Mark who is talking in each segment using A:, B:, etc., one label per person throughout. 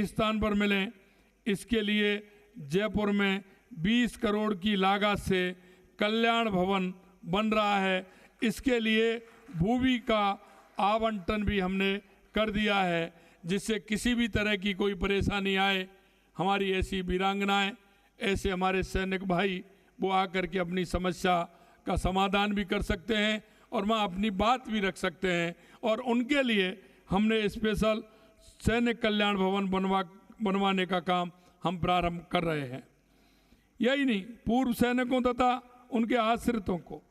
A: स्थान पर मिलें, इसके लिए जयपुर में 20 करोड़ की लागत से कल्याण भवन बन रहा है। इसके लिए भूमि का आवंटन भी हमने कर दिया है, जिससे किसी भी तरह की कोई परेशानी आए, हमारी ऐसी वीरांगनाएं, ऐसे हमारे सैनिक भाई वो आकर के अपनी समस्या का समाधान भी कर सकते हैं और वहाँ अपनी बात भी रख सकते हैं। और उनके लिए हमने स्पेशल सैनिक कल्याण भवन बनवाने का काम हम प्रारंभ कर रहे हैं। यही नहीं, पूर्व सैनिकों तथा उनके आश्रितों को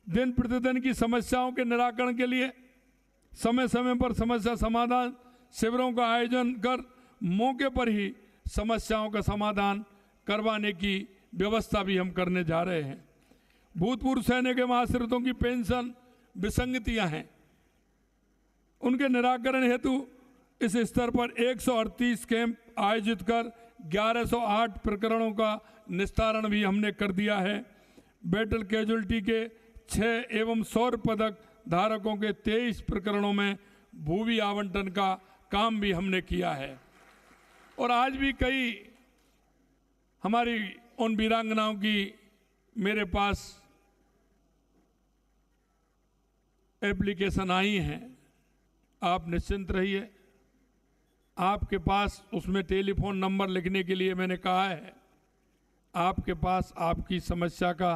A: दिन प्रतिदिन की समस्याओं के निराकरण के लिए समय समय पर समस्या समाधान शिविरों का आयोजन कर मौके पर ही समस्याओं का समाधान करवाने की व्यवस्था भी हम करने जा रहे हैं। भूतपूर्व सैनिक एवं आश्रितों की पेंशन विसंगतियां हैं, उनके निराकरण हेतु इस स्तर पर 138 कैंप आयोजित कर 1108 प्रकरणों का निस्तारण भी हमने कर दिया है। बैटल कैजुअल्टी के 6 एवं सौर पदक धारकों के 23 प्रकरणों में भूमि आवंटन का काम भी हमने किया है। और आज भी कई हमारी उन वीरांगनाओं की मेरे पास एप्लीकेशन आई हैं। आप निश्चिंत रहिए, आपके पास उसमें टेलीफोन नंबर लिखने के लिए मैंने कहा है। आपके पास आपकी समस्या का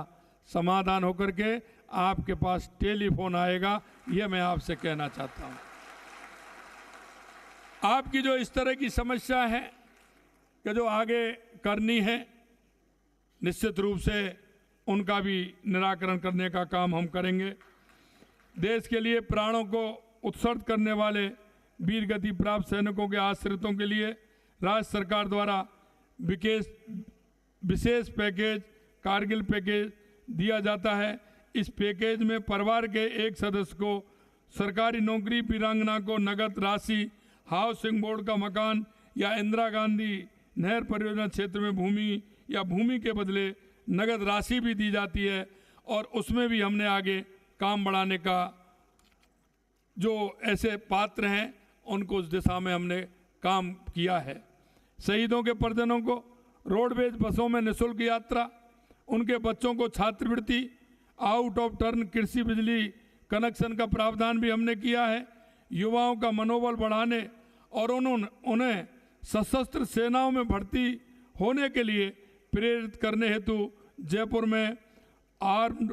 A: समाधान होकर के आपके पास टेलीफोन आएगा, यह मैं आपसे कहना चाहता हूं। आपकी जो इस तरह की समस्या है कि जो आगे करनी है, निश्चित रूप से उनका भी निराकरण करने का काम हम करेंगे। देश के लिए प्राणों को उत्सर्ग करने वाले वीर गति प्राप्त सैनिकों के आश्रितों के लिए राज्य सरकार द्वारा विशेष पैकेज कारगिल पैकेज दिया जाता है। इस पैकेज में परिवार के एक सदस्य को सरकारी नौकरी, वीरांगना को नगद राशि, हाउसिंग बोर्ड का मकान या इंदिरा गांधी नहर परियोजना क्षेत्र में भूमि या भूमि के बदले नगद राशि भी दी जाती है। और उसमें भी हमने आगे काम बढ़ाने का, जो ऐसे पात्र हैं उनको उस दिशा में हमने काम किया है। शहीदों के परिजनों को रोडवेज बसों में निःशुल्क यात्रा, उनके बच्चों को छात्रवृत्ति, आउट ऑफ टर्न कृषि बिजली कनेक्शन का प्रावधान भी हमने किया है। युवाओं का मनोबल बढ़ाने और उन्हें सशस्त्र सेनाओं में भर्ती होने के लिए प्रेरित करने हेतु जयपुर में आर्म्ड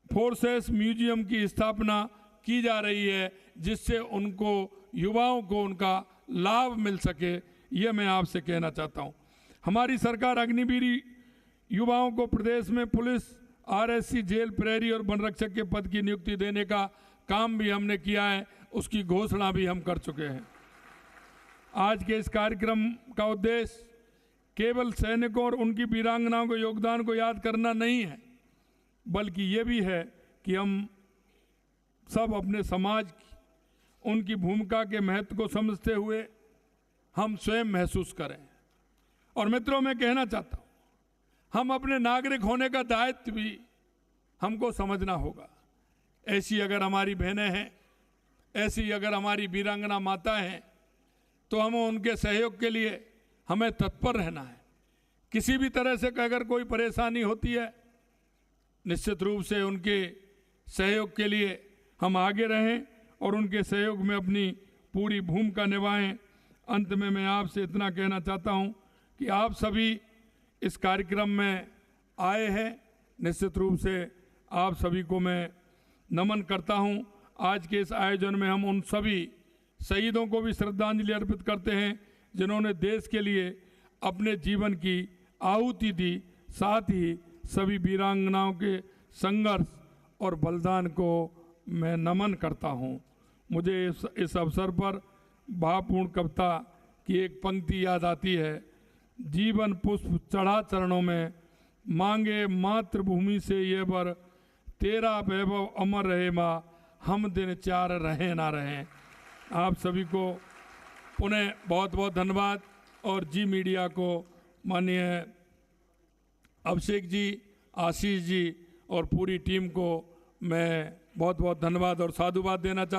A: फोर्सेस म्यूजियम की स्थापना की जा रही है, जिससे उनको युवाओं को उनका लाभ मिल सके, ये मैं आपसे कहना चाहता हूँ। हमारी सरकार अग्निवीर युवाओं को प्रदेश में पुलिस, आरएससी, जेल प्रहरी और वन रक्षक के पद की नियुक्ति देने का काम भी हमने किया है, उसकी घोषणा भी हम कर चुके हैं। आज के इस कार्यक्रम का उद्देश्य केवल सैनिकों और उनकी वीरांगनाओं के योगदान को याद करना नहीं है, बल्कि ये भी है कि हम सब अपने समाज की उनकी भूमिका के महत्व को समझते हुए हम स्वयं महसूस करें। और मित्रों, मैं कहना चाहता हूँ, हम अपने नागरिक होने का दायित्व भी हमको समझना होगा। ऐसी अगर हमारी बहनें हैं, ऐसी अगर हमारी वीरांगना माता हैं, तो हम उनके सहयोग के लिए हमें तत्पर रहना है। किसी भी तरह से अगर कोई परेशानी होती है, निश्चित रूप से उनके सहयोग के लिए हम आगे रहें और उनके सहयोग में अपनी पूरी भूमिका निभाएं। अंत में मैं आपसे इतना कहना चाहता हूं कि आप सभी इस कार्यक्रम में आए हैं, निश्चित रूप से आप सभी को मैं नमन करता हूं। आज के इस आयोजन में हम उन सभी शहीदों को भी श्रद्धांजलि अर्पित करते हैं जिन्होंने देश के लिए अपने जीवन की आहुति दी। साथ ही सभी वीरांगनाओं के संघर्ष और बलिदान को मैं नमन करता हूं। मुझे इस अवसर पर भावपूर्ण कविता की एक पंक्ति याद आती है। जीवन पुष्प चढ़ा चरणों में, मांगे मातृभूमि से ये वर, तेरा वैभव अमर रहे माँ, हम दिन चार रहें ना रहें। आप सभी को पुनः बहुत बहुत धन्यवाद। और जी मीडिया को, माननीय अभिषेक जी, आशीष जी और पूरी टीम को मैं बहुत बहुत धन्यवाद और साधुवाद देना चाहता हूँ।